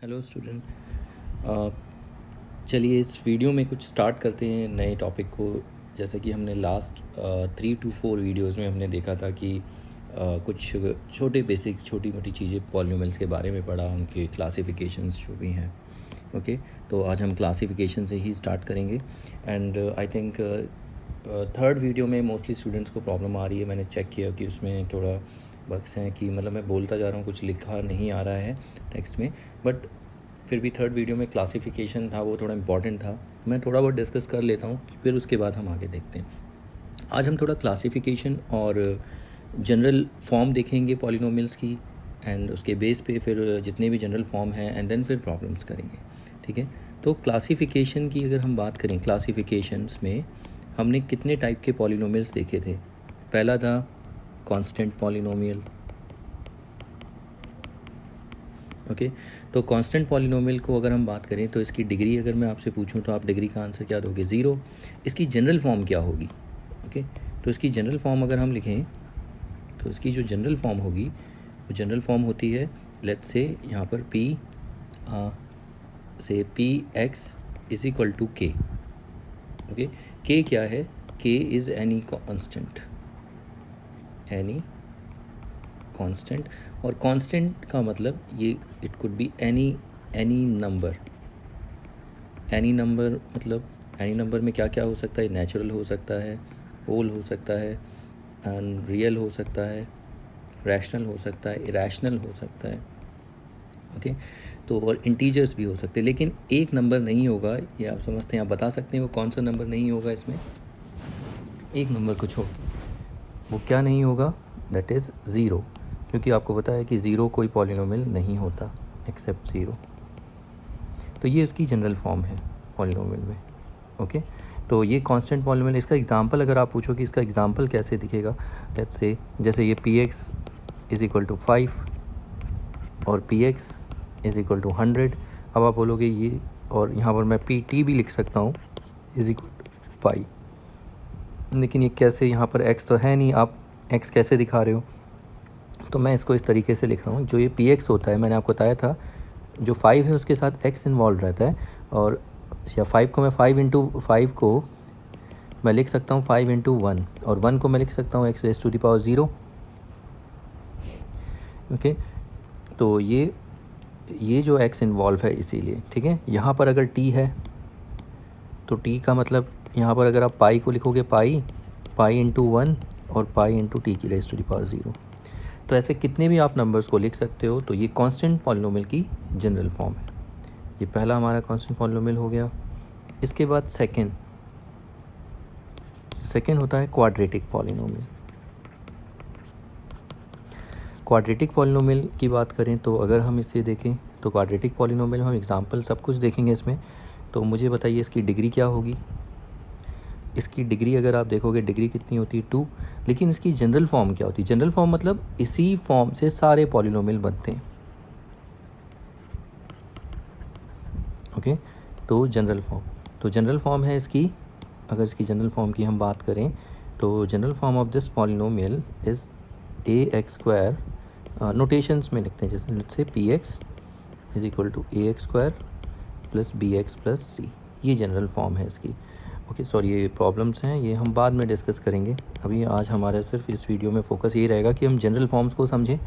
Hello student. चलिए इस video में कुछ स्टार्ट करते हैं नए टॉपिक को। जैसे कि हमने लास्ट 3 to 4 वीडियोस में हमने देखा था कि कुछ छोटे बेसिक्स छोटी मोटी चीज़ें पॉलिनोमियल्स के बारे में पढ़ा, उनके क्लासिफिकेशंस जो भी हैं। ओके, तो आज हम क्लासिफिकेशन से ही स्टार्ट करेंगे। And I think third video में मोस्टली स्टूडेंट्स को प्रॉब्लम आ रही है। मैंने चेक किया कि उसमें थोड़ा बग्स हैं कि मतलब मैं बोलता जा रहा हूँ, कुछ लिखा नहीं आ रहा है टेक्स्ट में, बट फिर भी थर्ड वीडियो में क्लासिफिकेशन था, वो थोड़ा इंपॉर्टेंट था। मैं थोड़ा बहुत डिस्कस कर लेता हूँ, फिर उसके बाद हम आगे देखते हैं। आज हम थोड़ा क्लासिफिकेशन और जनरल फॉर्म देखेंगे पॉलिनोमियल्स की, एंड उसके बेस पे फिर जितने भी जनरल फॉर्म हैं एंड देन फिर प्रॉब्लम्स करेंगे। ठीक है, तो क्लासिफिकेशन की अगर हम बात करें, क्लासिफिकेशंस में हमने कितने टाइप के पॉलिनोमियल्स देखे थे। पहला था कांस्टेंट पॉलिनोमियल। ओके, तो कांस्टेंट पॉलिनोमियल को अगर हम बात करें तो इसकी डिग्री अगर मैं आपसे पूछूं तो आप डिग्री का आंसर क्या दोगे? 0। इसकी जनरल फॉर्म क्या होगी? ओके, तो इसकी जनरल फॉर्म अगर हम लिखें तो इसकी जो जनरल फॉर्म होगी वो जनरल फॉर्म होती है, लेट्स से यहाँ पर P X is equal to K. Okay, K क्या है? K is any constant, any constant. और कांस्टेंट का मतलब ये it could be any number. Any number मतलब एनी नंबर में क्या क्या हो सकता है? नेचुरल हो सकता है, होल हो सकता है, एंड रियल हो सकता है, रैशनल हो सकता है, इरैशनल हो सकता है। ओके, तो और इंटीजर्स भी हो सकते हैं, लेकिन एक नंबर नहीं होगा। ये आप समझते हैं, आप बता सकते हैं वो कौन सा नंबर नहीं होगा इसमें? एक नंबर को छोड़ के वो क्या नहीं होगा? दैट इज़ 0, क्योंकि आपको पता है कि 0 कोई पॉलिनोमियल नहीं होता एक्सेप्ट 0। तो ये इसकी जनरल फॉर्म है पॉलिनोमियल में। ओके, तो ये कांस्टेंट पॉलिनोमियल। इसका एग्जांपल अगर आप पूछो कि इसका एग्जांपल कैसे दिखेगा, लेट्स से जैसे ये px इज़ इक्वल टू 5 और px इज़ इक्वल टू 100। अब आप बोलोगे ये, और यहाँ पर मैं pt भी लिख सकता हूँ इज़ इक्वल टू पाई, लेकिन ये कैसे? यहाँ पर x तो है नहीं, आप x कैसे दिखा रहे हो? तो मैं इसको इस तरीके से लिख रहा हूँ। जो ये px होता है, मैंने आपको बताया था, जो 5 है उसके साथ x इन्वॉल्व रहता है, और या 5 को मैं 5 इंटू 5 को मैं लिख सकता हूँ 5 इंटू 1, और 1 को मैं लिख सकता हूँ x raise to the power 0। Okay, तो ये जो x इन्वॉल्व है इसीलिए। ठीक है, यहाँ पर अगर t है तो t का मतलब यहाँ पर अगर आप पाई को लिखोगे पाई इंटू 1 और पाई इंटू टी की रेज़ टू द पावर 0। तो ऐसे कितने भी आप नंबर्स को लिख सकते हो। तो ये कांस्टेंट पॉलिनोमियल की जनरल फॉर्म है। ये पहला हमारा कांस्टेंट पॉलिनोमियल हो गया। इसके बाद सेकंड होता है क्वाड्रेटिक पॉलिनोमियल। क्वाड्रेटिक पॉलिनोमियल की बात करें तो अगर हम इसे देखें तो क्वाड्रेटिक पॉलिनोमियल हम एग्जांपल सब कुछ देखेंगे इसमें। तो मुझे बताइए इसकी डिग्री क्या होगी? इसकी डिग्री अगर आप देखोगे, डिग्री कितनी होती है? 2। लेकिन इसकी जनरल फॉर्म क्या होती है? जनरल फॉर्म मतलब इसी फॉर्म से सारे पॉलिनोमियल बनते हैं। ओके, तो जनरल फॉर्म है इसकी। अगर इसकी जनरल फॉर्म की हम बात करें तो general form of this polynomial is ax²। Notations में लिखते हैं, जैसे let's say px is equal to ax² plus bx plus c। ये जनरल फॉर्म है इसकी। ओके, सॉरी, ये प्रॉब्लम्स हैं, ये हम बाद में डिस्कस करेंगे। अभी आज हमारा सिर्फ इस वीडियो में फोकस ये रहेगा कि हम जनरल फॉर्म्स को समझें।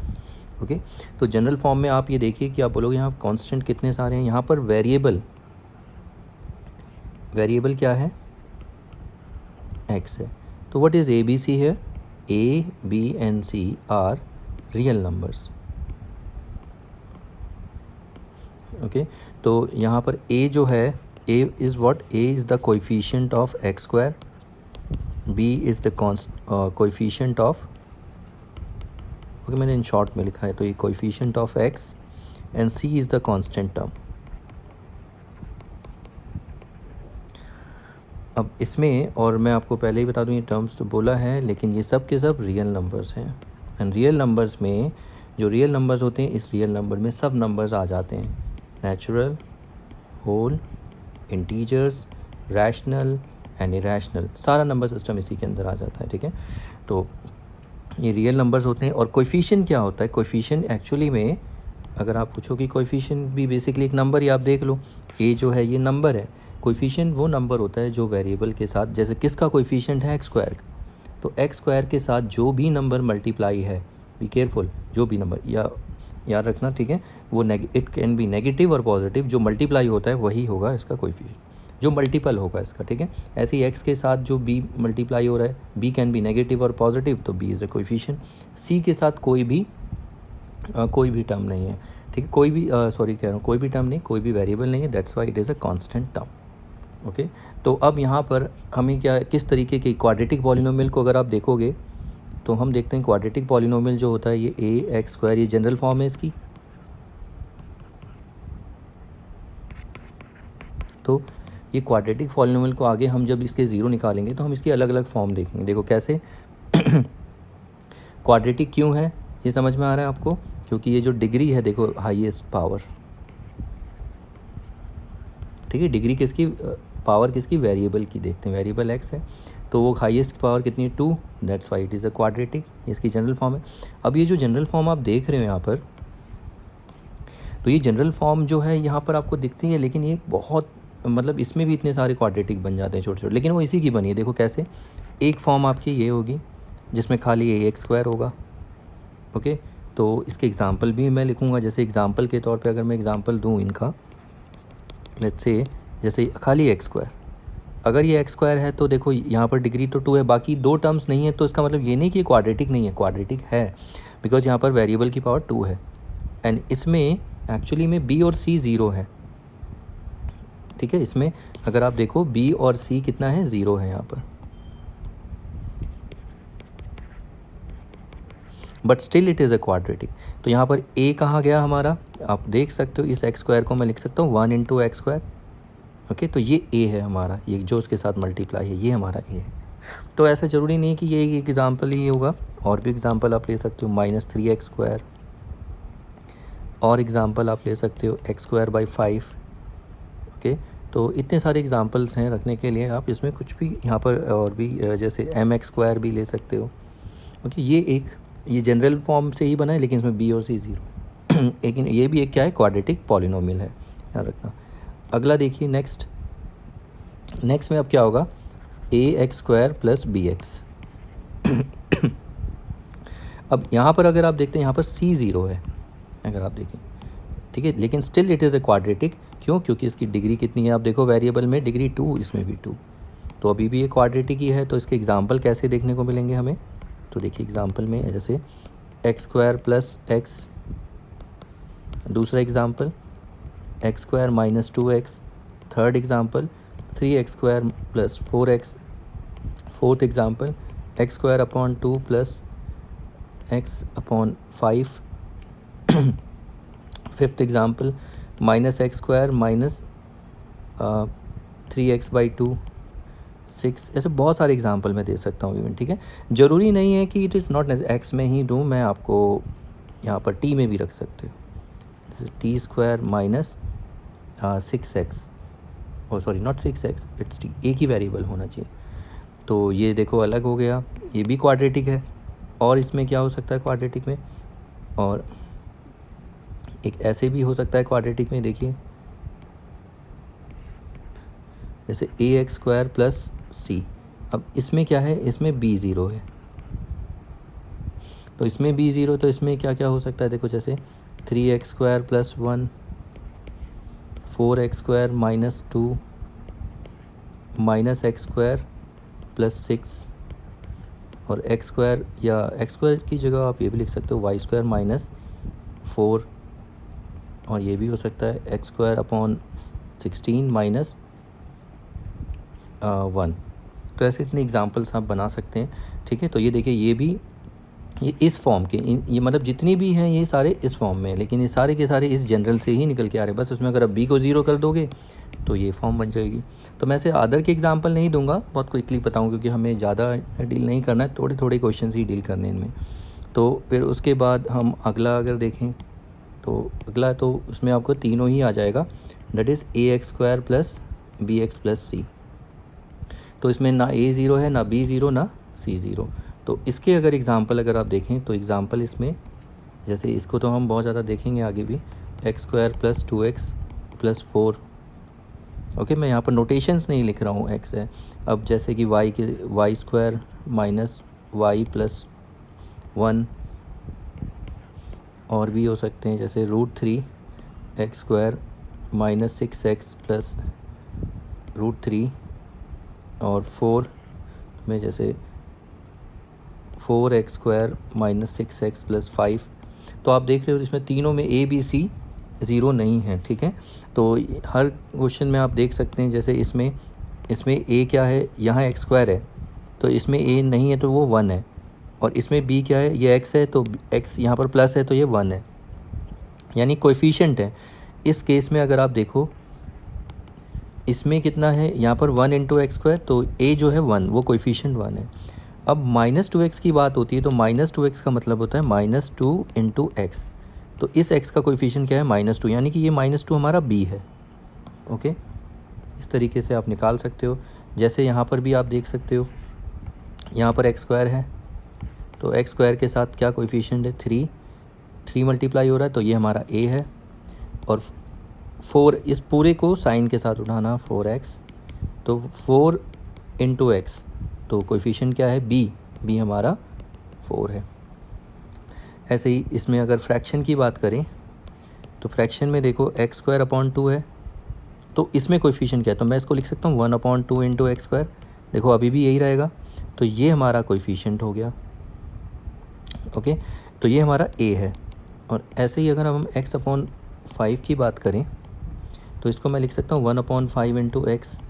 ओके, तो जनरल फॉर्म में आप ये देखिए कि आप बोलोगे यहाँ कांस्टेंट कितने सारे हैं। यहाँ पर वेरिएबल क्या है? x है। तो what is A B C है? a, b and c are real numbers. Okay, तो यहाँ पर a जो है, a is what? a is the coefficient of x², b is the coefficient of, okay मैंने इन शॉर्ट में लिखा है, तो ये coefficient of x, and c is the constant term. अब इसमें, और मैं आपको पहले ही बता दूं, ये टर्म्स तो बोला है, लेकिन ये सब के सब रियल नंबर्स हैं। एंड रियल नंबर्स में जो रियल नंबर्स होते हैं, इस रियल नंबर में सब नंबर्स आ जाते हैं। Natural, whole, integers, rational and irrational, सारा नंबर सिस्टम इसी के अंदर आ जाता है। ठीक है, तो ये रियल नंबर्स होते हैं। और कोएफिशिएंट क्या होता है? कोएफिशिएंट एक्चुअली में अगर आप पूछो कि कोएफिशिएंट भी बेसिकली एक नंबर ही, आप देख लो ए जो है ये नंबर है, कोएफिशिएंट वो नंबर होता है जो वेरिएबल के साथ, जैसे किसका कोएफिशिएंट है एक्स स्क्वायर का, तो एक्स स्क्वायर के साथ जो भी नंबर मल्टीप्लाई है, बी केयरफुल, जो भी नंबर, या याद रखना, ठीक है, वो इट कैन बी नेगेटिव और पॉजिटिव, जो मल्टीप्लाई होता है वही होगा इसका कोएफिशिएंट, जो मल्टीपल होगा इसका, ठीक है। ऐसे ही एक्स के साथ जो बी मल्टीप्लाई हो रहा है, बी कैन बी नेगेटिव और पॉजिटिव, तो बी इज़ अ कोएफिशिएंट। सी के साथ कोई भी टर्म नहीं है, ठीक है, कोई भी सॉरी कह रहा हूँ, कोई भी टर्म नहीं, कोई भी वेरिएबल नहीं है, that's why it is a constant term. Okay, तो अब यहाँ पर हमें क्या, किस तरीके की क्वाड्रेटिक पॉलिनोमियल को अगर आप देखोगे तो हम देखते हैं क्वाड्रेटिक पॉलिनोमियल जो होता है ये ए एक्स स्क्वायर, ये जनरल फॉर्म है इसकी। तो ये क्वाड्रेटिक पॉलिनोमियल को आगे हम जब इसके ज़ीरो निकालेंगे तो हम इसकी अलग अलग फॉर्म देखेंगे। देखो कैसे क्वाड्रेटिक क्यों है ये समझ में आ रहा है आपको, क्योंकि ये जो डिग्री है देखो हाईएस्ट पावर, ठीक है, डिग्री किसकी, पावर किसकी, वेरिएबल की, देखते हैं वेरिएबल एक्स है, तो वो हाईएस्ट पावर कितनी है 2, that's why it is a quadratic, इसकी जनरल फॉर्म है। अब ये जो जनरल फॉर्म आप देख रहे हो यहाँ पर, तो ये जनरल फॉर्म जो है यहाँ पर आपको दिखती है, लेकिन ये बहुत, मतलब इसमें भी इतने सारे क्वाड्रेटिक बन जाते हैं छोटे छोटे, लेकिन वो इसी की बनी है। देखो कैसे, एक फॉर्म आपकी ये होगी जिसमें खाली ए एक्स स्क्वायर होगा। ओके, तो इसके एग्जांपल भी मैं लिखूंगा, जैसे एग्जांपल के तौर पे अगर मैं एग्जांपल दूं इनका, लेट्स से जैसे खाली एक्स स्क्वायर, अगर ये एक्स स्क्वायर है तो देखो यहाँ पर डिग्री तो 2 है, बाकी 2 टर्म्स नहीं है, तो इसका मतलब ये नहीं कि क्वाड्रेटिक नहीं है, क्वाड्रेटिक है, बिकॉज यहाँ पर वेरिएबल की पावर 2 है, एंड इसमें एक्चुअली में बी और सी 0 है, ठीक है। इसमें अगर आप देखो बी और सी कितना है, 0 है यहाँ पर, but still it is a quadratic. तो यहाँ पर ए कहाँ गया हमारा, आप देख सकते हो, इस एक्स स्क्वायर को मैं लिख सकता हूँ 1 इंटू एक्स स्क्वायर। ओके, तो ये ए है हमारा, ये जो उसके साथ मल्टीप्लाई है, ये हमारा ए है। तो ऐसा ज़रूरी नहीं कि ये एक एग्जाम्पल ही होगा, और भी एग्जाम्पल आप ले सकते हो, -3x स्क्वायर, और एग्जाम्पल आप ले सकते हो x स्क्वायर बाई 5। ओके, तो इतने सारे एग्जाम्पल्स हैं रखने के लिए, आप इसमें कुछ भी यहाँ पर और भी जैसे mx स्क्वायर भी ले सकते हो। ओके, ये जनरल फॉर्म से ही बना है, लेकिन इसमें बी और सी 0, लेकिन ये भी एक क्या है, क्वाड्रेटिक पॉलिनोमियल है, याद रखना। अगला देखिए, नेक्स्ट में अब क्या होगा, a x square plus b x. अब यहाँ पर अगर आप देखते हैं यहाँ पर सी 0 है, अगर आप देखें, ठीक है, लेकिन still it is a quadratic, क्यों, क्योंकि इसकी डिग्री कितनी है, आप देखो वेरिएबल में डिग्री 2, इसमें भी 2, तो अभी भी ये क्वाड्रेटिक ही है। तो इसके एग्जांपल कैसे देखने को मिलेंगे हमें, तो देखिए एग्जांपल में जैसे एक्स स्क्वायर प्लस एक्स, दूसरा example x square minus 2x, third example 3x square plus 4x, fourth example x square upon 2 plus x upon 5, fifth example -x square minus 3x by 2, 6, ऐसे बहुत सारे example मैं दे सकता हूँ even, ठीक है। ज़रूरी नहीं है कि इट इज़ नॉट एक्स में ही दूँ, मैं आपको यहाँ पर टी में भी रख सकते हो, जैसे टी स्क्वायर माइनस 6x, और sorry not 6x, it's T, एक ही वेरिएबल होना चाहिए। तो ये देखो अलग हो गया, ये भी क्वाड्रेटिक है। और इसमें क्या हो सकता है क्वाड्रेटिक में, और एक ऐसे भी हो सकता है क्वाड्रेटिक में, देखिए जैसे ए एक्स स्क्वायर प्लस सी। अब इसमें क्या है, इसमें बी 0 है, तो इसमें बी 0, तो इसमें क्या क्या हो सकता है, देखो जैसे 3x square plus 1, 4x square minus 2, minus x square plus 6, और एक्स स्क्वायर, या एक्स स्क्वायर की जगह आप ये भी लिख सकते हो वाई स्क्वायर माइनस 4, और ये भी हो सकता है एक्स स्क्वायर अपॉन 16 माइनस 1। तो ऐसे इतने एग्जांपल्स आप बना सकते हैं, ठीक है। तो ये देखिए, ये भी ये इस फॉर्म के, ये मतलब जितनी भी हैं ये सारे इस फॉर्म में, लेकिन ये सारे के सारे इस जनरल से ही निकल के आ रहे हैं, बस उसमें अगर आप बी को 0 कर दोगे तो ये फॉर्म बन जाएगी। तो मैं ऐसे अदर के एग्जांपल नहीं दूंगा, बहुत क्विकली बताऊँ, क्योंकि हमें ज़्यादा डील नहीं करना है, थोड़े थोड़े क्वेश्चन ही डील करने हैं इनमें। तो फिर उसके बाद हम अगला अगर देखें, तो अगला तो उसमें आपको तीनों ही आ जाएगा, that is a x square plus b x plus c. तो इसमें ना ए 0 है, ना बी 0, ना सी 0। तो इसके अगर एग्ज़ाम्पल अगर आप देखें, तो एग्ज़ाम्पल इसमें जैसे इसको तो हम बहुत ज़्यादा देखेंगे आगे भी, x square plus 2x plus 4। Okay, मैं यहाँ पर नोटेशंस नहीं लिख रहा हूँ, एक्स है। अब जैसे कि Y square minus Y plus 1, और भी हो सकते हैं जैसे √3 x² माइनस 6x प्लस √3, और 4 में जैसे 4x² माइनस 6x प्लस 5। तो आप देख रहे हो इसमें तीनों में A B C 0 नहीं है, ठीक है। तो हर क्वेश्चन में आप देख सकते हैं, जैसे इसमें A क्या है, यहाँ x² है तो इसमें A नहीं है तो वो 1 है, और इसमें B क्या है, ये x है तो x यहाँ पर प्लस है तो ये 1 है, यानी कोएफिशिएंट है। इस केस में अगर आप देखो इसमें कितना है, यहाँ पर 1 इंटू x², तो A जो है 1, वो कोएफिशिएंट 1 है। अब -2x की बात होती है तो -2x का मतलब होता है -2 इंटू एक्स, तो इस x का कोएफिशिएंट क्या है, -2, यानी कि ये -2 हमारा B है। ओके, इस तरीके से आप निकाल सकते हो। जैसे यहाँ पर भी आप देख सकते हो, यहाँ पर x² है तो x² के साथ क्या कोएफिशिएंट है, 3 मल्टीप्लाई हो रहा है तो ये हमारा A है, और 4, इस पूरे को साइन के साथ उठाना, 4x, तो 4 इंटू एक्स, तो कोएफिशिएंट क्या है, B हमारा 4 है। ऐसे ही इसमें अगर फ्रैक्शन की बात करें तो फ्रैक्शन में देखो x²/2 है, तो इसमें कोएफिशिएंट क्या है, तो मैं इसको लिख सकता हूँ 1/2 इंटू x²। देखो अभी भी यही रहेगा, तो ये हमारा कोएफिशिएंट हो गया। ओके, तो ये हमारा A है। और ऐसे ही अगर हम x/5 की बात करें तो इसको मैं लिख सकता हूँ 1/5 इंटू एक्स,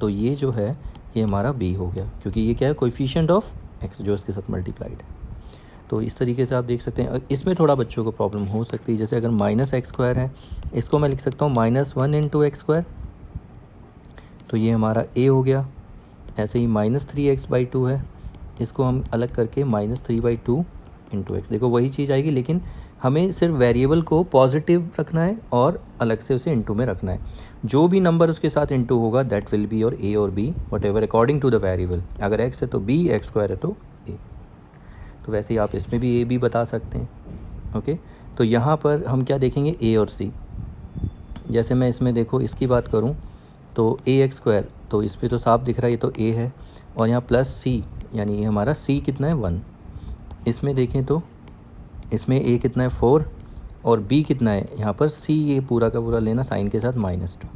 तो ये जो है ये हमारा B हो गया, क्योंकि ये क्या है, कोएफिशिएंट ऑफ x जो इसके साथ मल्टीप्लाइड है। तो इस तरीके से आप देख सकते हैं। इसमें थोड़ा बच्चों को प्रॉब्लम हो सकती है, जैसे अगर -x² है, इसको मैं लिख सकता हूँ -1 इंटू x², तो ये हमारा A हो गया। ऐसे ही -3x/2 है, इसको हम अलग करके -3/2 इंटू एक्स, देखो वही चीज़ आएगी, लेकिन हमें सिर्फ वेरिएबल को पॉजिटिव रखना है और अलग से उसे इंटू में रखना है। जो भी नंबर उसके साथ इंटू होगा that will be your A और B, whatever according to the variable. अगर x है तो B, x² है तो A। तो वैसे ही आप इसमें भी A B बता सकते हैं। ओके, तो यहाँ पर हम क्या देखेंगे, A और C। जैसे मैं इसमें देखो इसकी बात करूँ तो ax², तो इस पर तो साफ दिख रहा है ये तो A है, और यहाँ प्लस C, यानी ये हमारा C कितना है, 1। इसमें देखें तो इसमें A कितना है, 4, और B कितना है, यहाँ पर C ये पूरा का पूरा लेना साइन के साथ -2।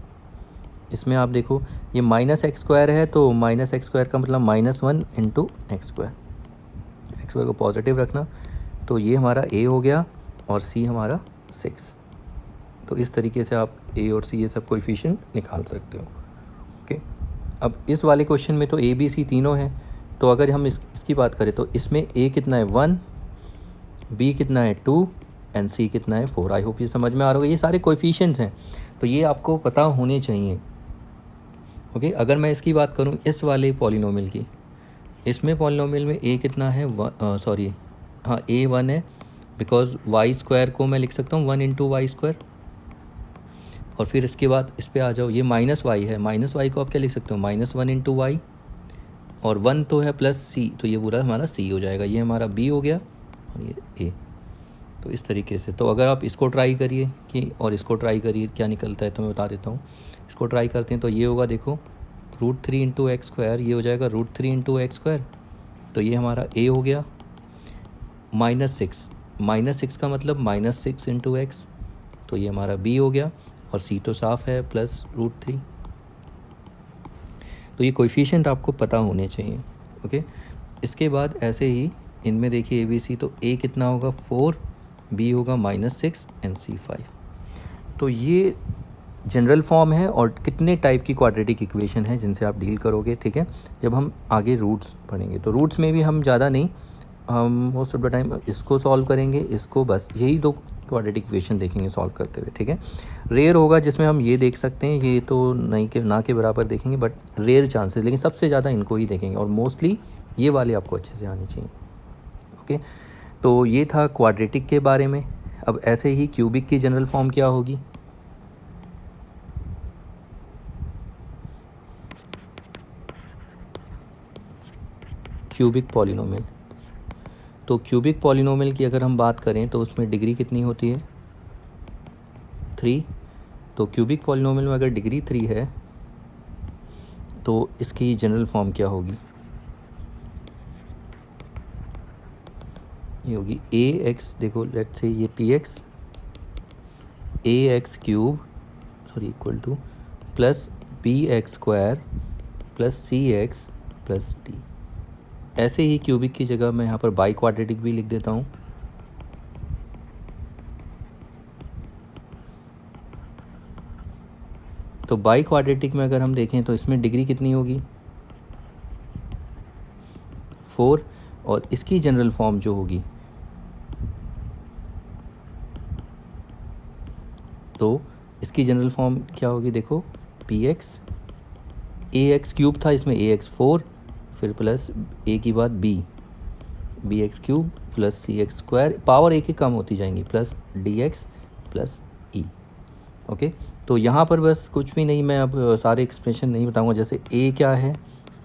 इसमें आप देखो ये -x² है, तो -x² का मतलब -1 इंटू x², x² को पॉजिटिव रखना, तो ये हमारा A हो गया और C हमारा 6। तो इस तरीके से आप A और C ये सब कोएफिशिएंट निकाल सकते हो। ओके, अब इस वाले क्वेश्चन में तो A B C तीनों हैं, तो अगर हम इसकी बात करें तो इसमें A कितना है, 1, B कितना है, 2, एंड C कितना है, 4। आई होप ये समझ में आ रहा होगा, ये सारे कोएफिशिएंट्स हैं, तो ये आपको पता होने चाहिए। ओके, अगर मैं इसकी बात करूँ इस वाले पॉलिनोमियल की, इसमें पॉलिनोमियल में A कितना है, A 1 है, बिकॉज y² को मैं लिख सकता हूँ 1 इंटू y²। और फिर इसके बाद इस पर आ जाओ, ये -y है, -y को आप क्या लिख सकते हो, -1 इंटू y, और 1 तो है प्लस C, तो ये पूरा हमारा C हो जाएगा, ये हमारा B हो गया और ये A। तो इस तरीके से, तो अगर आप इसको ट्राई करिए कि, और इसको ट्राई करिए क्या निकलता है, तो मैं बता देता हूँ। इसको ट्राई करते हैं तो ये होगा, देखो √3 इंटू x², ये हो जाएगा √3 इंटू x², तो ये हमारा A हो गया। -6 का मतलब -6 इंटू एक्स, तो ये हमारा B हो गया, और C तो साफ़ है प्लस √3। तो ये कोएफिशिएंट आपको पता होने चाहिए। ओके, इसके बाद ऐसे ही इनमें देखिए ABC, तो A कितना होगा, 4, B होगा -6 एंड C 5। तो ये जनरल फॉर्म है, और कितने टाइप की क्वाड्रेटिक इक्वेशन है जिनसे आप डील करोगे, ठीक है, जब हम आगे रूट्स पढ़ेंगे। तो रूट्स में भी हम ज़्यादा नहीं, हम मोस्ट ऑफ द टाइम इसको सॉल्व करेंगे, इसको, बस यही 2 क्वाड्रेटिक इक्वेशन देखेंगे सॉल्व करते हुए, ठीक है। रेयर होगा जिसमें हम ये देख सकते हैं, ये तो नहीं के ना के बराबर देखेंगे, बट रेयर चांसेस, लेकिन सबसे ज़्यादा इनको ही देखेंगे, और मोस्टली ये वाले आपको अच्छे से आने चाहिए। ओके, तो ये था क्वाड्रेटिक के बारे में। अब ऐसे ही क्यूबिक की जनरल फॉर्म क्या होगी, क्यूबिक पॉलिनोमियल। तो क्यूबिक पॉलिनोमियल की अगर हम बात करें तो उसमें डिग्री कितनी होती है 3। तो क्यूबिक पॉलिनोमियल में अगर डिग्री 3 है तो इसकी जनरल फॉर्म क्या होगी, ये होगी ए एक्स, देखो लेट्स से ये p x a x cube sorry equal to plus b x square plus c x plus d. ऐसे ही क्यूबिक की जगह मैं यहाँ पर बाई क्वाड्रेटिक भी लिख देता हूँ। तो बाई क्वाड्रेटिक में अगर हम देखें तो इसमें डिग्री कितनी होगी 4, और इसकी जनरल फॉर्म जो होगी तो इसकी जनरल फॉर्म क्या होगी, देखो P x a x cube था, इसमें ए एक्स 4 फिर प्लस ए की बाद B x cube plus c x square, power एक ही कम होती जाएंगी, प्लस डी एक्स प्लस ई। ओके, तो यहाँ पर बस कुछ भी नहीं, मैं अब सारे एक्सप्रेशन नहीं बताऊँगा, जैसे ए क्या है,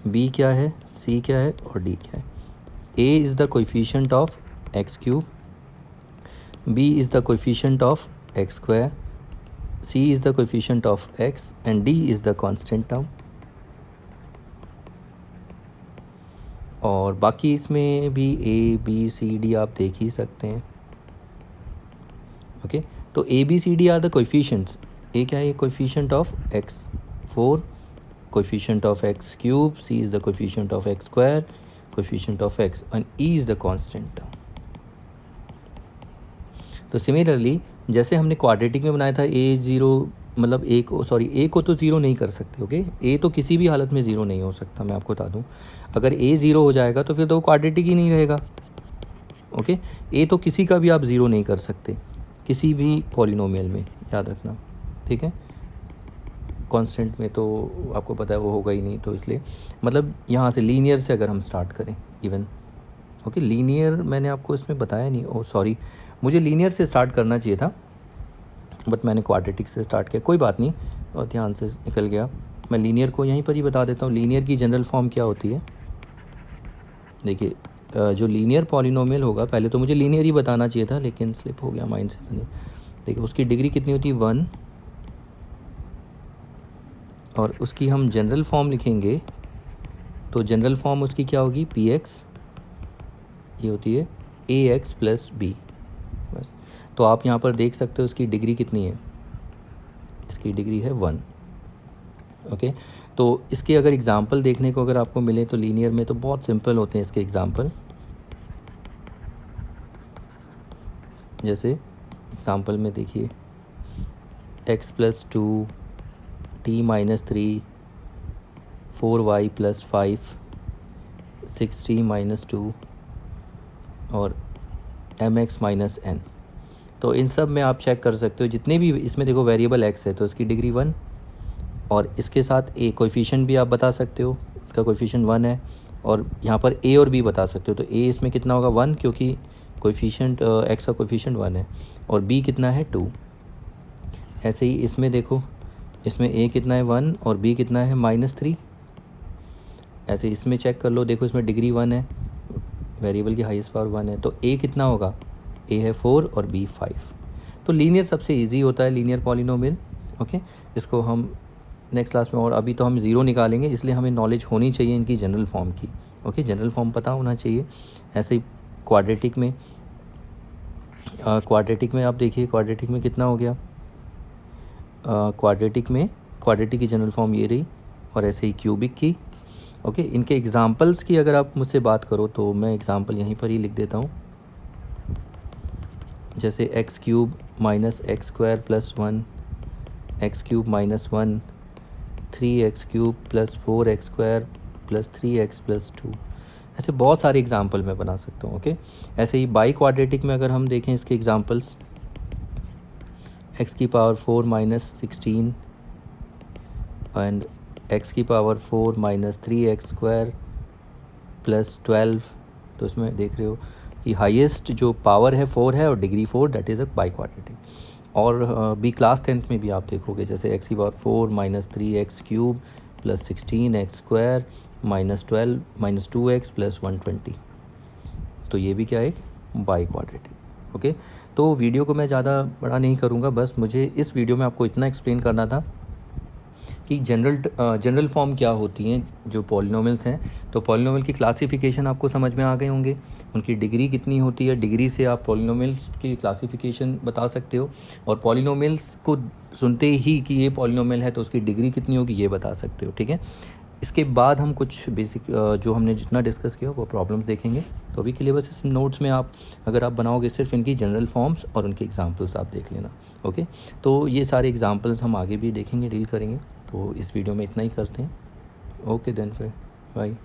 बी क्या है, सी क्या है और डी क्या है। A is the coefficient of x cube, B is the coefficient of x square, C is the coefficient of x and D is the constant term. और बाकी इसमें भी ए बी सी डी आप देख ही सकते हैं। ओके, तो a B c d are the coefficients. A क्या है, coefficient of x 4, coefficient of x cube, c is the coefficient of x square, coefficient of x and e is the constant term. तो similarly जैसे हमने quadratic में बनाया था ए zero, मतलब ए को तो ज़ीरो नहीं कर सकते। ओके, ए तो किसी भी हालत में ज़ीरो नहीं हो सकता, मैं आपको बता दूं। अगर ए ज़ीरो हो जाएगा तो फिर तो क्वाड्रेटिक ही नहीं रहेगा। ओके, ए तो किसी का भी आप ज़ीरो नहीं कर सकते किसी भी पॉलिनोमियल में, याद रखना, ठीक है। कांस्टेंट में तो आपको पता है वो होगा ही नहीं, तो इसलिए मतलब यहाँ से लीनियर से अगर हम स्टार्ट करें इवन, ओके लीनियर मैंने आपको इसमें बताया नहीं, ओ सॉरी, मुझे लीनियर से स्टार्ट करना चाहिए था बट मैंने क्वाड्रेटिक से स्टार्ट किया, कोई बात नहीं, और ध्यान से निकल गया। मैं लीनियर को यहीं पर ही बता देता हूँ। लीनियर की जनरल फॉर्म क्या होती है, देखिए जो लीनियर पॉलिनोमियल होगा, पहले तो मुझे लीनियर ही बताना चाहिए था लेकिन स्लिप हो गया माइंड से। देखिए उसकी डिग्री कितनी होती है 1, और उसकी हम जनरल फॉर्म लिखेंगे तो जनरल फॉर्म उसकी क्या होगी, पी एक्स, ये होती है ए एक्स प्लस बी, बस। तो आप यहाँ पर देख सकते हो इसकी डिग्री कितनी है, इसकी डिग्री है 1। ओके, तो इसके अगर एग्ज़ाम्पल देखने को अगर आपको मिले तो लीनियर में तो बहुत सिंपल होते हैं इसके एग्ज़ाम्पल। जैसे एग्ज़ाम्पल में देखिए x plus 2 t minus 3 4y plus 5 6t minus 2 और mx माइनस n। तो इन सब में आप चेक कर सकते हो, जितने भी इसमें देखो वेरिएबल x है तो इसकी डिग्री 1, और इसके साथ ए कोएफिशिएंट भी आप बता सकते हो, इसका कोएफिशिएंट 1 है, और यहाँ पर ए और बी बता सकते हो। तो ए इसमें कितना होगा 1, क्योंकि कोएफिशिएंट एक्स का कोएफिशिएंट 1 है, और बी कितना है 2। ऐसे ही इसमें देखो, इसमें ए कितना है 1 और बी कितना है -3। ऐसे इसमें चेक कर लो, देखो इसमें डिग्री 1 है, वेरिएबल की हाईएस्ट पावर 1 है, तो ए कितना होगा, ए है 4 और बी 5। तो लीनियर सबसे ईजी होता है, लीनियर पॉलिनोमियल। ओके, इसको हम नेक्स्ट क्लास में, और अभी तो हम ज़ीरो निकालेंगे, इसलिए हमें नॉलेज होनी चाहिए इनकी जनरल फॉर्म की। ओके, जनरल फॉर्म पता होना चाहिए। ऐसे ही क्वाड्रेटिक में आप देखिए, क्वाड्रेटिक में कितना हो गया, क्वाड्रेटिक की जनरल फॉर्म ये रही, और ऐसे ही क्यूबिक की। ओके, इनके एग्ज़ाम्पल्स की अगर आप मुझसे बात करो तो मैं एग्ज़ाम्पल यहीं पर ही लिख देता हूँ। जैसे x cube minus x square plus 1, x cube minus 1, 3x cube plus 4x square plus 3x plus 2। ऐसे बहुत सारे एग्जाम्पल मैं बना सकता हूँ। ओके, ऐसे ही बाई क्वाड्रेटिक में अगर हम देखें इसके एग्जाम्पल्स, x की पावर 4 माइनस 16 एंड x की power 4 minus 3x square plus 12। तो इसमें देख रहे हो कि हाईएस्ट जो पावर है 4 है और degree 4, that is a by quadratic. और बी क्लास 10th में भी आप देखोगे, जैसे x की power 4 minus 3x cube plus 16x square minus 12 minus 2x plus 120। तो ये भी क्या है, एक बाई क्वाड्रेटिक। ओके, तो वीडियो को मैं ज़्यादा बड़ा नहीं करूँगा, बस मुझे इस वीडियो में आपको इतना एक्सप्लेन करना था कि जनरल फॉर्म क्या होती हैं जो पॉलिनोमियल्स हैं। तो पॉलिनोमियल की क्लासिफिकेशन आपको समझ में आ गए होंगे, उनकी डिग्री कितनी होती है, डिग्री से आप पॉलिनोमियल्स की क्लासिफिकेशन बता सकते हो, और पॉलिनोमियल्स को सुनते ही कि ये पॉलिनोमियल है तो उसकी डिग्री कितनी होगी ये बता सकते हो। ठीक है, इसके बाद हम कुछ बेसिक जो हमने जितना डिस्कस किया वो प्रॉब्लम्स देखेंगे। तो अभी के लिए बस इस नोट्स में आप अगर आप बनाओगे सिर्फ इनकी जनरल फॉर्म्स और उनके एग्जांपल्स आप देख लेना। ओके, तो ये सारे एग्जांपल्स हम आगे भी देखेंगे, डील करेंगे। तो इस वीडियो में इतना ही करते हैं। ओके देन, फिर बाय।